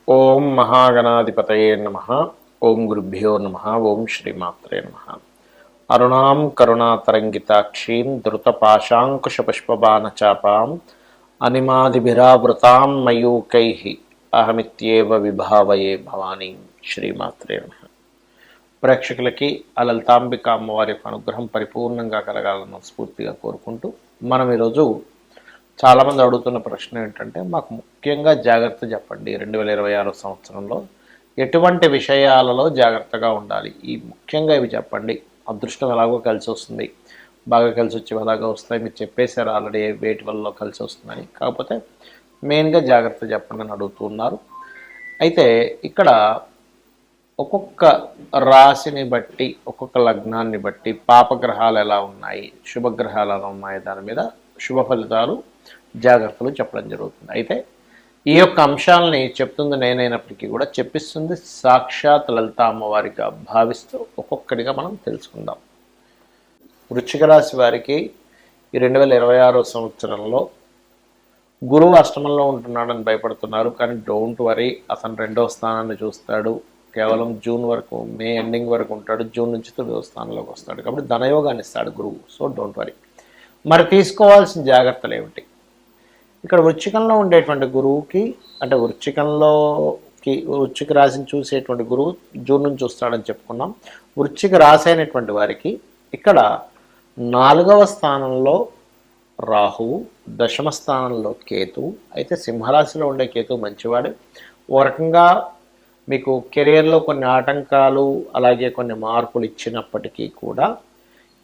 ఓం మహాగణాధిపతయే నమ. ఓం గురుభ్యో నమ. ఓం శ్రీమాత్రే నమ. అరుణాం కరుణాతరంగితాక్షీం ధృతపాశాంకుశపుష్పబాణచాపాం అనిమాదిభిరావృతాం మయూకై అహమిత్యేవ విభావయే భవానీ. శ్రీమాత్రే నమ. ప్రేక్షకులకి ఆ లలితాంబిక అమ్మవారి యొక్క అనుగ్రహం పరిపూర్ణంగా కలగాలని స్ఫూర్తిగా కోరుకుంటూ మనం ఈరోజు చాలామంది అడుగుతున్న ప్రశ్న ఏంటంటే, మాకు ముఖ్యంగా జాగ్రత్త చెప్పండి, 2026 సంవత్సరంలో ఎటువంటి విషయాలలో జాగ్రత్తగా ఉండాలి, ఈ ముఖ్యంగా ఇవి చెప్పండి. అదృష్టం ఎలాగో కలిసి వస్తుంది, బాగా కలిసి వచ్చేవి ఎలాగో వస్తాయి, మీరు చెప్పేశారు ఆల్రెడీ వేటి వల్ల కలిసి వస్తుందని. కాకపోతే మెయిన్గా జాగ్రత్త చెప్పండి అని అడుగుతున్నారు. అయితే ఇక్కడ ఒక్కొక్క రాశిని బట్టి, ఒక్కొక్క లగ్నాన్ని బట్టి పాపగ్రహాలు ఎలా ఉన్నాయి, శుభగ్రహాలు ఎలా ఉన్నాయి, దాని మీద శుభ ఫలితాలు జాగ్రత్తలు చెప్పడం జరుగుతుంది. అయితే ఈ యొక్క అంశాలని చెప్తుంది నేనైనప్పటికీ కూడా చెప్పిస్తుంది సాక్షాత్ లలిత అమ్మవారిగా భావిస్తూ ఒక్కొక్కటిగా మనం తెలుసుకుందాం. వృశ్చిక రాశి వారికి ఈ 2026 సంవత్సరంలో గురువు అష్టమంలో ఉంటున్నాడని భయపడుతున్నారు, కానీ డోంట్ వరీ, అతను 2వ స్థానాన్ని చూస్తాడు. కేవలం జూన్ వరకు, మే ఎండింగ్ వరకు ఉంటాడు. జూన్ నుంచి 3వ స్థానంలోకి వస్తాడు, కాబట్టి ధనయోగాన్ని ఇస్తాడు గురువు. So don't worry. మరి తీసుకోవాల్సిన జాగ్రత్తలు ఏమిటి? ఇక్కడ వృశ్చికంలో ఉండేటువంటి గురువుకి, అంటే వృశ్చిక రాశిని చూసేటువంటి గురువు జూన్ నుంచి చూస్తాడని చెప్పుకున్నాం. వృశ్చిక రాశి అయినటువంటి వారికి ఇక్కడ 4వ స్థానంలో రాహువు, 10వ స్థానంలో కేతువు. అయితే సింహరాశిలో ఉండే కేతువు మంచివాడు. ఓ రకంగా మీకు కెరియర్లో కొన్ని ఆటంకాలు, అలాగే కొన్ని మార్పులు ఇచ్చినప్పటికీ కూడా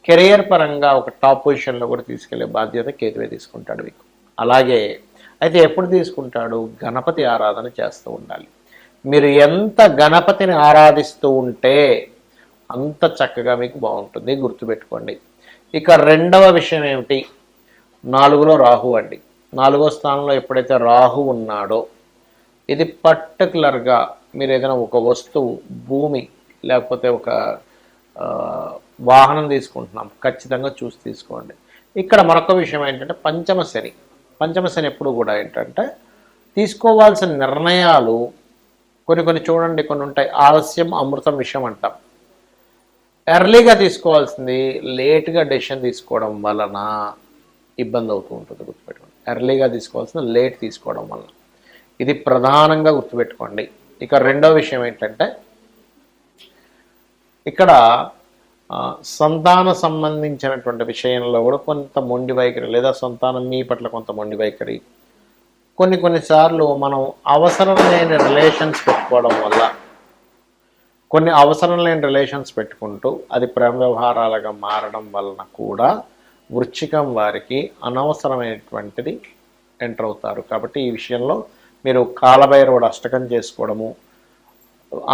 కెరియర్ పరంగా ఒక టాప్ పొజిషన్లో కూడా తీసుకెళ్లే బాధ్యత కేతువే తీసుకుంటాడు మీకు. అలాగే అయితే ఎప్పుడు తీసుకుంటాడు? గణపతి ఆరాధన చేస్తూ ఉండాలి. మీరు ఎంత గణపతిని ఆరాధిస్తూ ఉంటే అంత చక్కగా మీకు బాగుంటుంది, గుర్తుపెట్టుకోండి. ఇక 2వ విషయం ఏమిటి? 4లో రాహు అండి. 4వ స్థానంలో ఎప్పుడైతే రాహు ఉన్నాడో, ఇది పర్టికులర్గా మీరు ఏదైనా ఒక వస్తువు, భూమి, లేకపోతే ఒక వాహనం తీసుకుంటున్నాం, ఖచ్చితంగా చూసి తీసుకోండి. ఇక్కడ మరొక విషయం ఏంటంటే పంచమ శని ఎప్పుడు కూడా ఏంటంటే తీసుకోవాల్సిన నిర్ణయాలు కొన్ని చూడండి, కొన్ని ఉంటాయి. ఆలస్యం అమృతం విషయం అంటాం. ఎర్లీగా తీసుకోవాల్సింది లేట్గా డెసిషన్ తీసుకోవడం వలన ఇబ్బంది అవుతూ ఉంటుంది, గుర్తుపెట్టుకోండి. ఎర్లీగా తీసుకోవాల్సింది లేట్ తీసుకోవడం వలన, ఇది ప్రధానంగా గుర్తుపెట్టుకోండి. ఇక 2వ విషయం ఏంటంటే ఇక్కడ సంతాన సంబంధించినటువంటి విషయంలో కూడా కొంత మొండి వైఖరి, లేదా సంతానం మీ పట్ల కొంత మొండి వైఖరి. కొన్నిసార్లు మనం అవసరం లేని రిలేషన్స్ పెట్టుకోవడం వల్ల, కొన్ని అవసరం లేని రిలేషన్స్ పెట్టుకుంటూ అది ప్రేమ వ్యవహారాలుగా మారడం వలన కూడా వృశ్చికం వారికి అనవసరమైనటువంటిది ఎంటర్ అవుతారు. కాబట్టి ఈ విషయంలో మీరు కాలభైరవుడు అష్టకం చేసుకోవడము,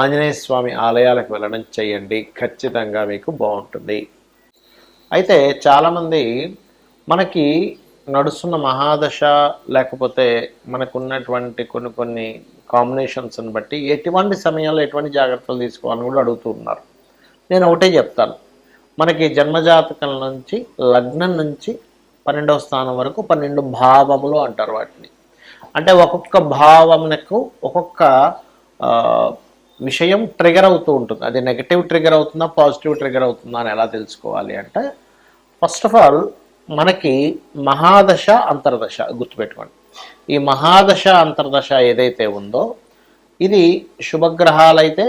ఆంజనేయ స్వామి ఆలయాలకు వెళ్ళడం చేయండి, ఖచ్చితంగా మీకు బాగుంటుంది. అయితే చాలామంది మనకి నడుస్తున్న మహాదశ, లేకపోతే మనకున్నటువంటి కొన్ని కాంబినేషన్స్ని బట్టి ఎటువంటి సమయంలో ఎటువంటి జాగ్రత్తలు తీసుకోవాలని కూడా అడుగుతూ ఉన్నారు. నేను ఒకటే చెప్తాను, మనకి జన్మజాతకం నుంచి, లగ్నం నుంచి 12వ స్థానం వరకు 12 భావములు అంటారు వాటిని. అంటే ఒక్కొక్క భావమునకు ఒక్కొక్క విషయం ట్రిగర్ అవుతూ ఉంటుంది. అది నెగటివ్ ట్రిగర్ అవుతుందా, పాజిటివ్ ట్రిగర్ అవుతుందా అని ఎలా తెలుసుకోవాలి అంటే, ఫస్ట్ ఆఫ్ ఆల్ మనకి మహాదశ అంతర్దశ గుర్తుపెట్టుకోండి. ఈ మహాదశ అంతర్దశ ఏదైతే ఉందో ఇది శుభగ్రహాలైతే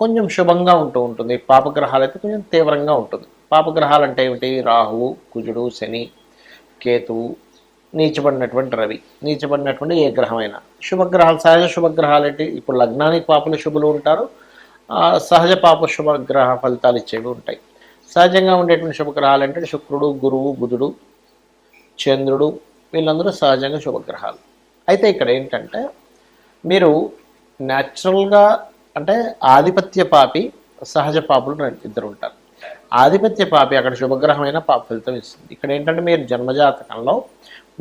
కొంచెం శుభంగా ఉంటుంది, పాపగ్రహాలైతే కొంచెం తీవ్రంగా ఉంటుంది. పాపగ్రహాలు అంటే ఏమిటి? రాహువు, కుజుడు, శని, కేతువు, నీచబడినటువంటి రవి, నీచబడినటువంటి ఏ గ్రహమైనా. శుభగ్రహాలు, సహజ శుభగ్రహాలు ఏంటి? ఇప్పుడు లగ్నానికి పాపలు శుభులు ఉంటారు, సహజ పాప శుభగ్రహ ఫలితాలు ఇచ్చేవి ఉంటాయి. సహజంగా ఉండేటువంటి శుభగ్రహాలు అంటే శుక్రుడు, గురువు, బుధుడు, చంద్రుడు, వీళ్ళందరూ సహజంగా శుభగ్రహాలు. అయితే ఇక్కడ ఏంటంటే మీరు న్యాచురల్గా, అంటే ఆధిపత్య పాపి, సహజ పాపులు ఇద్దరు ఉంటారు. ఆధిపత్య పాపి అక్కడ శుభగ్రహమైన పాప ఫలితం ఇస్తుంది. ఇక్కడ ఏంటంటే మీరు జన్మజాతకంలో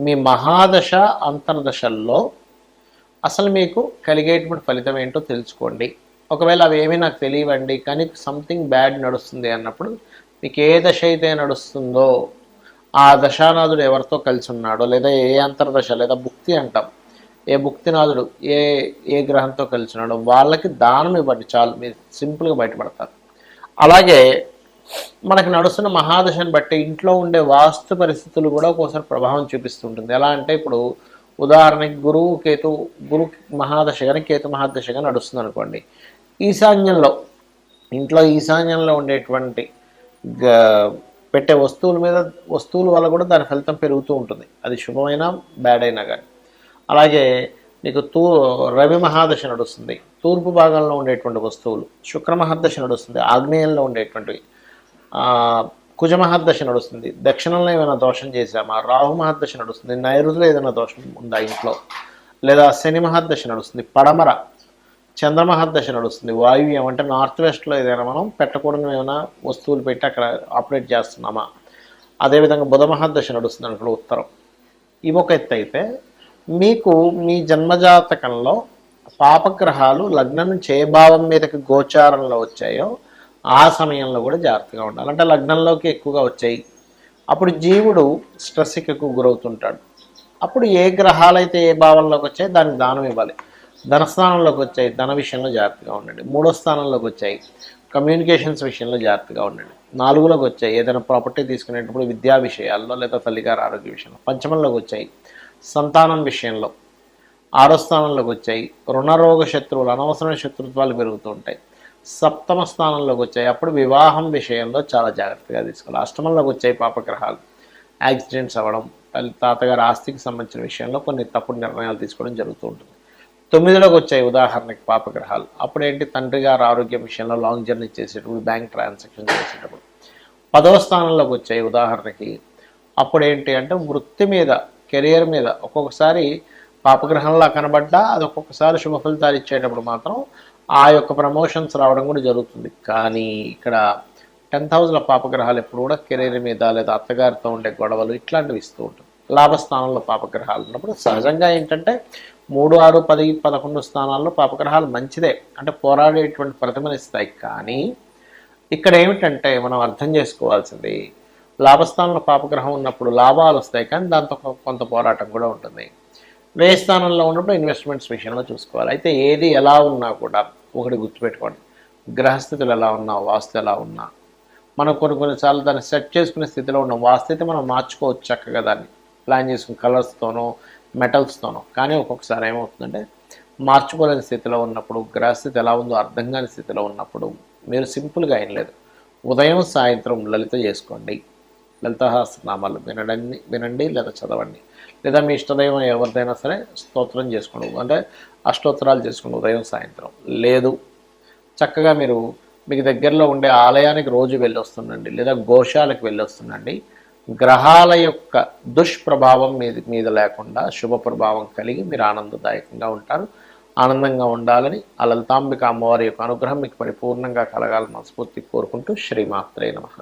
మీ మహాదశ అంతర్దశల్లో అసలు మీకు కలిగేటువంటి ఫలితం ఏంటో తెలుసుకోండి. ఒకవేళ అవి ఏమీ నాకు తెలియవండి, కానీ సంథింగ్ బ్యాడ్ నడుస్తుంది అన్నప్పుడు మీకు ఏ దశ అయితే నడుస్తుందో ఆ దశానాథుడు ఎవరితో కలిసి ఉన్నాడో, లేదా ఏ అంతర్దశ లేదా భుక్తి అంటాం, ఏ భుక్తినాథుడు ఏ ఏ గ్రహంతో కలిసినాడో వాళ్ళకి దానం ఇవ్వండి చాలు, మీరు సింపుల్గా బయటపడతారు. అలాగే మనకి నడుస్తున్న మహాదశను బట్టి ఇంట్లో ఉండే వాస్తు పరిస్థితులు కూడా ఒక్కోసారి ప్రభావం చూపిస్తుంటుంది. ఎలా అంటే ఇప్పుడు ఉదాహరణకి గురు మహాదశ కానీ కేతు మహాదశ కానీ నడుస్తుంది అనుకోండి. ఈశాన్యంలో ఇంట్లో ఈశాన్యంలో ఉండేటువంటి పెట్టే వస్తువుల వల్ల కూడా దాని ఫలితం పెరుగుతూ ఉంటుంది. అది శుభమైనా బ్యాడ్ అయినా కానీ. అలాగే మీకు రవి మహాదశ నడుస్తుంది, తూర్పు భాగంలో ఉండేటువంటి వస్తువులు. శుక్ర మహాదశ నడుస్తుంది, ఆగ్నేయంలో ఉండేటువంటివి. కుజ మహాదశ నడుస్తుంది, దక్షిణంలో ఏమైనా దోషం చేశామా. రాహు మహాదశ నడుస్తుంది, నైరుతిలో ఏదైనా దోషం ఉందా ఇంట్లో. లేదా శని మహాదశ నడుస్తుంది, పడమర. చంద్రమహాదశ నడుస్తుంది, వాయువ్యం అంటే నార్త్ వెస్ట్లో ఏదైనా మనం పెట్టకూడని ఏమైనా వస్తువులు పెట్టి అక్కడ ఆపరేట్ చేస్తున్నామా. అదేవిధంగా బుధ మహాదశ నడుస్తుంది అనుకో ఉత్తరం. ఇవి ఒక ఎత్తు అయితే, మీకు మీ జన్మజాతకంలో పాపగ్రహాలు లగ్నం నుంచి ఏ భావం మీదకి గోచారంలో వచ్చాయో ఆ సమయంలో కూడా జాగ్రత్తగా ఉండాలి. అంటే లగ్నంలోకి ఎక్కువగా వచ్చాయి, అప్పుడు జీవుడు స్ట్రెస్కి ఎక్కువ గురవుతుంటాడు. అప్పుడు ఏ గ్రహాలైతే ఏ భావంలోకి వచ్చాయి దానికి దానం ఇవ్వాలి. ధనస్థానంలోకి వచ్చాయి, ధన విషయంలో జాగ్రత్తగా ఉండండి. 3వ స్థానంలోకి వచ్చాయి, కమ్యూనికేషన్స్ విషయంలో జాగ్రత్తగా ఉండండి. 4లోకి వచ్చాయి, ఏదైనా ప్రాపర్టీ తీసుకునేటప్పుడు విద్యా విషయాల్లో లేదా తల్లిగారి ఆరోగ్య విషయంలో. 5మంలోకి వచ్చాయి, సంతానం విషయంలో. 6వ స్థానంలోకి వచ్చాయి, రుణరోగ శత్రువులు, అనవసరమైన శత్రుత్వాలు పెరుగుతూ ఉంటాయి. 7మ స్థానంలోకి వచ్చాయి, అప్పుడు వివాహం విషయంలో చాలా జాగ్రత్తగా తీసుకోవాలి. 8మంలోకి వచ్చాయి పాపగ్రహాలు, యాక్సిడెంట్స్ అవ్వడం, తాతగారి ఆస్తికి సంబంధించిన విషయంలో కొన్ని తప్పుడు నిర్ణయాలు తీసుకోవడం జరుగుతూ ఉంటుంది. 9లోకి వచ్చాయి ఉదాహరణకి పాపగ్రహాలు, అప్పుడు ఏంటి, తండ్రి గారి ఆరోగ్యం విషయంలో లాంగ్ జర్నీ చేసేటప్పుడు, బ్యాంక్ ట్రాన్సాక్షన్ చేసేటప్పుడు. 10వ స్థానంలోకి వచ్చాయి ఉదాహరణకి, అప్పుడు ఏంటి అంటే వృత్తి మీద, కెరియర్ మీద ఒక్కొక్కసారి పాపగ్రహంలా కనబడ్డా అది ఒక్కొక్కసారి శుభ ఫలితాలు ఇచ్చేటప్పుడు మాత్రం ఆ యొక్క ప్రమోషన్స్ రావడం కూడా జరుగుతుంది. కానీ ఇక్కడ 10th హౌస్లో పాపగ్రహాలు ఎప్పుడు కూడా కెరీర్ మీద లేదా అత్తగారితో ఉండే గొడవలు ఇట్లాంటివి ఇస్తూ ఉంటుంది. లాభస్థానంలో పాపగ్రహాలు ఉన్నప్పుడు సహజంగా ఏంటంటే 3, 6, 10, 11 స్థానాల్లో పాపగ్రహాలు మంచిదే, అంటే పోరాడేటువంటి ప్రతిమనిస్తాయి. కానీ ఇక్కడ ఏమిటంటే మనం అర్థం చేసుకోవాల్సింది, లాభస్థానంలో పాపగ్రహం ఉన్నప్పుడు లాభాలు వస్తాయి, కానీ దాంతో కొంత పోరాటం కూడా ఉంటుంది. వ్యయ స్థానంలో ఉన్నప్పుడు ఇన్వెస్ట్మెంట్స్ విషయంలో చూసుకోవాలి. అయితే ఏది ఎలా ఉన్నా కూడా ఒకటి గుర్తుపెట్టుకోండి, గ్రహస్థితులు ఎలా ఉన్నా, వాస్తు ఎలా ఉన్నా, మనం కొన్నిసార్లు దాన్ని సెట్ చేసుకునే స్థితిలో ఉన్నాం. వాస్తు మనం మార్చుకోవచ్చు చక్కగా, దాన్ని ప్లాన్ చేసుకుని కలర్స్తోనో మెటల్స్తోనో. కానీ ఒక్కొక్కసారి ఏమవుతుందంటే మార్చుకోలేని స్థితిలో ఉన్నప్పుడు, గ్రహస్థితి ఎలా ఉందో అర్థం కాని స్థితిలో ఉన్నప్పుడు మీరు సింపుల్గా ఏం లేదు, ఉదయం సాయంత్రం లలిత చేసుకోండి. లలితాసహస్రనామాలు వినండి లేదా చదవండి. లేదా మీ ఇష్టదైవం ఎవరిదైనా సరే స్తోత్రం చేసుకోండి, అంటే అష్టోత్తరాలు చేసుకోండి ఉదయం సాయంత్రం. లేదు చక్కగా మీకు దగ్గరలో ఉండే ఆలయానికి రోజు వెళ్ళొస్తుండండి, లేదా గోశాలకు వెళ్ళొస్తుండండి. గ్రహాల యొక్క దుష్ప్రభావం మీద లేకుండా శుభ ప్రభావం కలిగి మీరు ఆనందదాయకంగా ఉంటారు. ఆనందంగా ఉండాలని ఆ లలితాంబిక అమ్మవారి యొక్క అనుగ్రహం మీకు పరిపూర్ణంగా కలగాలని మనస్ఫూర్తి కోరుకుంటూ శ్రీమాత్రే నమః.